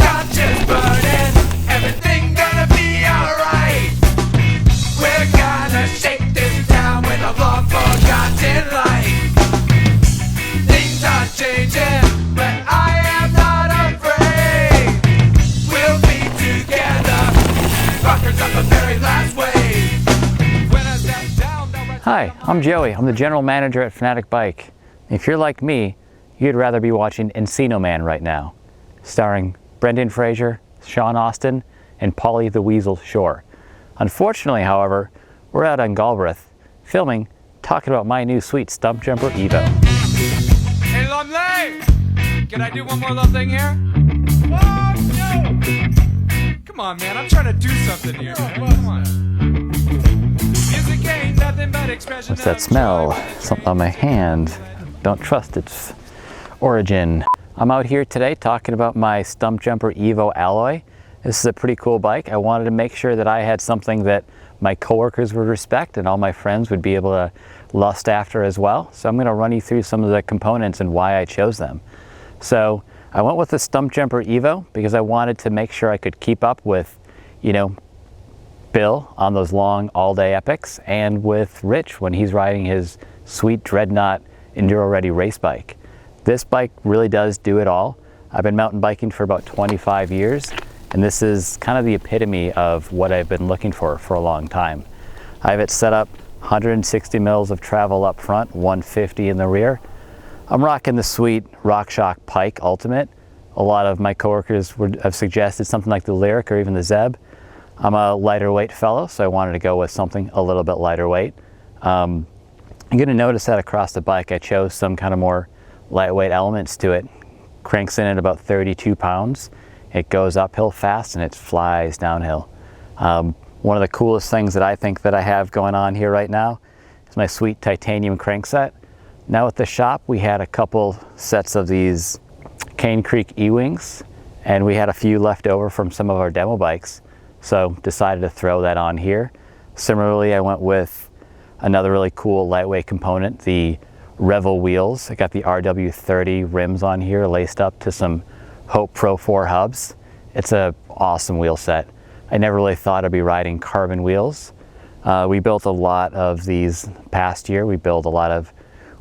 conscience burning, everything gonna be alright. We're gonna shake this town with a long-forgotten light. Things are changing, but I am not afraid. We'll be together, rockers of the very last wave. When I step down, Hi, I'm Joey. I'm the general manager at Fanatik Bike. If you're like me, you'd rather be watching Encino Man right now, starring Brendan Fraser, Sean Austin, and Polly the Weasel Shore. Unfortunately, however, we're out on Galbraith, filming, talking about my new sweet Stumpjumper EVO. Hey, Lumley! Can I do one more little thing here? Oh, no! Come on, man, I'm trying to do something here. Come on. Music ain't nothing but expression. What's that smell? Something on my hand. Don't trust its origin. I'm out here today talking about my Stumpjumper EVO alloy. This is a pretty cool bike. I wanted to make sure that I had something that my coworkers would respect and all my friends would be able to lust after as well. So I'm going to run you through some of the components and why I chose them. So I went with the Stumpjumper EVO because I wanted to make sure I could keep up with, Bill on those long all-day epics and with Rich when he's riding his sweet Dreadnought enduro ready race bike. This bike really does do it all. I've been mountain biking for about 25 years, and this is kind of the epitome of what I've been looking for a long time. I have it set up 160 mils of travel up front, 150 in the rear. I'm rocking the sweet RockShox Pike Ultimate. A lot of my coworkers would have suggested something like the Lyric or even the Zeb. I'm a lighter weight fellow, so I wanted to go with something a little bit lighter weight. You're going to notice that across the bike I chose some kind of more lightweight elements to it. Cranks in at about 32 pounds. It goes uphill fast and it flies downhill. One of the coolest things that I think that I have going on here right now is my sweet titanium crankset. Now at the shop we had a couple sets of these Cane Creek eeWings, and we had a few left over from some of our demo bikes, so decided to throw that on here. Similarly, I went with another really cool lightweight component, the Revel wheels. I got the RW30 rims on here laced up to some Hope Pro 4 hubs. It's an awesome wheel set. I never really thought I'd be riding carbon wheels. We built a lot of these past year. We built a lot of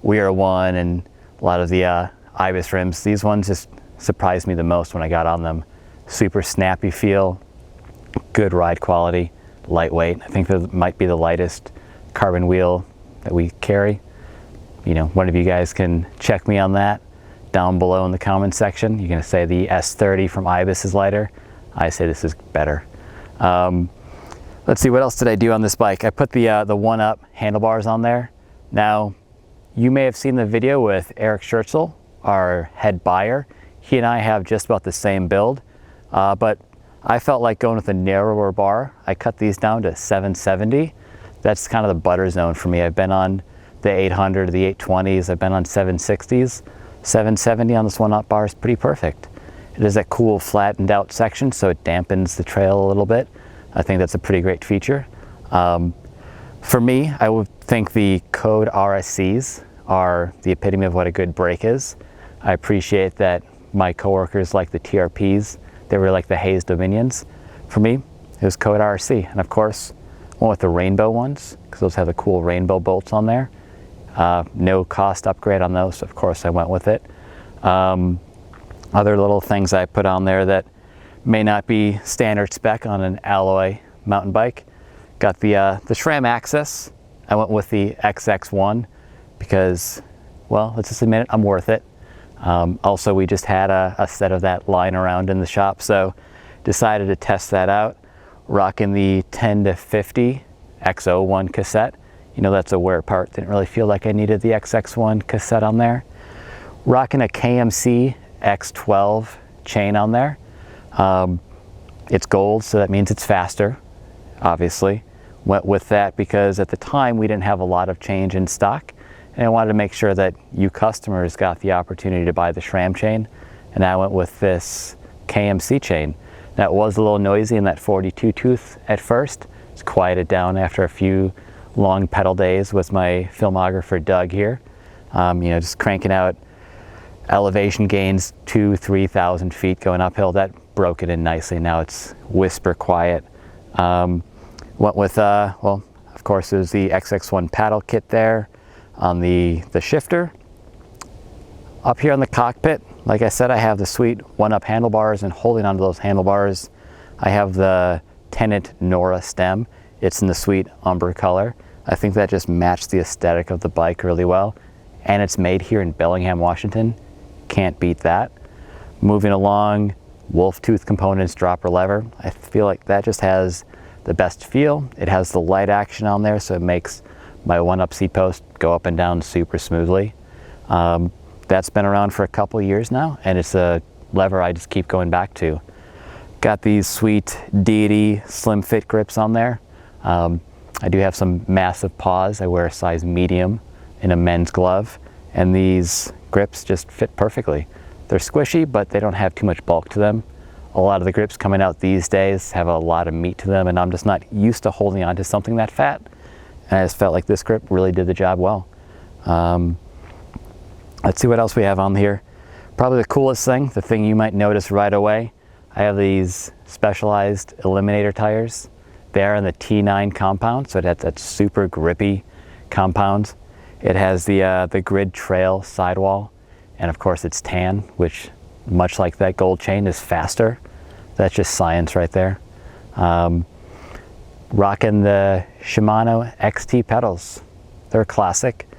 Weir 1 and a lot of the Ibis rims. These ones just surprised me the most when I got on them. Super snappy feel, good ride quality, lightweight. I think that might be the lightest carbon wheel that we carry. One of you guys can check me on that down below in the comment section. You're gonna say the S30 from Ibis is lighter. I say this is better. Let's see, what else did I do on this bike? I put the one-up handlebars on there. Now, you may have seen the video with Eric Schertzel, our head buyer. He and I have just about the same build, but I felt like going with a narrower bar. I cut these down to 770. That's kind of the butter zone for me. I've been on the 800, the 820s, I've been on 760s. 770 on this one-up bar is pretty perfect. It is that cool flattened out section, so it dampens the trail a little bit. I think that's a pretty great feature. For me, I would think the Code RSCs are the epitome of what a good brake is. I appreciate that my coworkers like the TRPs. They were like the Hayes Dominions. For me, it was Code RSC. And of course, went with the rainbow ones, because those have the cool rainbow bolts on there. No cost upgrade on those, so of course I went with it. Other little things I put on there that may not be standard spec on an alloy mountain bike. Got the SRAM AXS. I went with the XX1 because, well, let's just admit it, I'm worth it. Also, we just had a set of that lying around in the shop, so decided to test that out. Rocking the 10 to 50 X01 cassette. That's a wear part. Didn't really feel like I needed the XX1 cassette on there. Rocking a KMC X12 chain on there. It's gold, so that means it's faster, obviously. Went with that because at the time we didn't have a lot of change in stock, and I wanted to make sure that you customers got the opportunity to buy the SRAM chain, and I went with this KMC chain. That was a little noisy in that 42 tooth at first. It's quieted down after a few long pedal days with my filmographer Doug here. Just cranking out elevation gains 2,000 to 3,000 feet going uphill. That broken in nicely. Now it's whisper quiet. Went with, well, of course, there's the XX1 paddle kit there on the shifter. Up here on the cockpit, like I said, I have the sweet one-up handlebars, and holding onto those handlebars, I have the Tennant Nora stem. It's in the sweet umber color. I think that just matched the aesthetic of the bike really well. And it's made here in Bellingham, Washington. Can't beat that. Moving along, wolf tooth components, dropper lever. I feel like that just has the best feel. It has the light action on there, so it makes my one-up seat post go up and down super smoothly. That's been around for a couple of years now, and it's a lever I just keep going back to. Got these sweet Deity slim fit grips on there. I do have some massive paws. I wear a size medium in a men's glove, and these grips just fit perfectly. They're squishy, but they don't have too much bulk to them. A lot of the grips coming out these days have a lot of meat to them, and I'm just not used to holding on to something that fat. And I just felt like this grip really did the job well. Let's see what else we have on here. Probably the coolest thing, the thing you might notice right away, I have these specialized Eliminator tires. They're in the T9 compound, so it has that super grippy compound. It has the grid trail sidewall, and of course it's tan, which, much like that gold chain, is faster. That's just science right there. Rocking the Shimano XT pedals. They're a classic.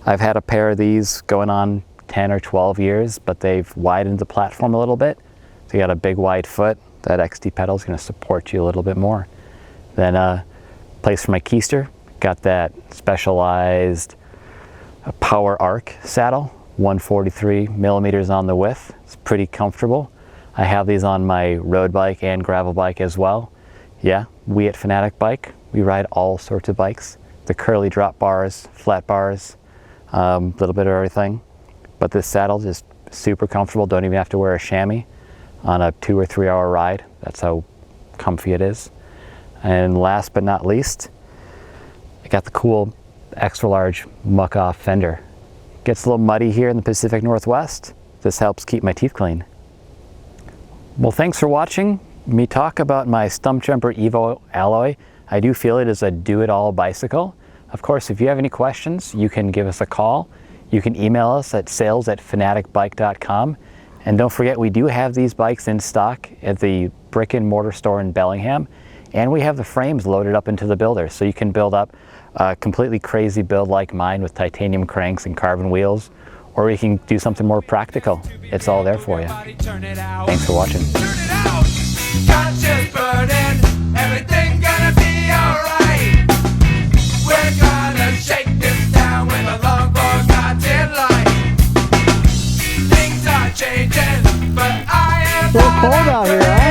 I've had a pair of these going on 10 or 12 years, but they've widened the platform a little bit. So you got a big wide foot. That XT pedal is going to support you a little bit more. Then place for my keister. Got that specialized power arc saddle, 143 millimeters on the width. It's pretty comfortable. I have these on my road bike and gravel bike as well. Yeah, we at Fanatik Bike, we ride all sorts of bikes. The curly drop bars, flat bars, a little bit of everything. But this saddle is just super comfortable. Don't even have to wear a chamois on a 2 or 3 hour ride. That's how comfy it is. And last but not least, I got the cool extra large muck off fender. Gets a little muddy here in the Pacific Northwest. This helps keep my teeth clean. Well, thanks for watching me talk about my Stumpjumper EVO alloy. I do feel it is a do-it-all bicycle. Of course, if you have any questions, you can give us a call. You can email us at sales@fanatikbike.com. And don't forget, we do have these bikes in stock at the brick-and-mortar store in Bellingham. And we have the frames loaded up into the builder, so you can build up a completely crazy build like mine with titanium cranks and carbon wheels, or you can do something more practical. It's all there for you. Thanks for watching. Conscience burning, everything gonna be alright. We're gonna shake this down with a long forgotten light. Things are changing, but I am It's cold out here, huh?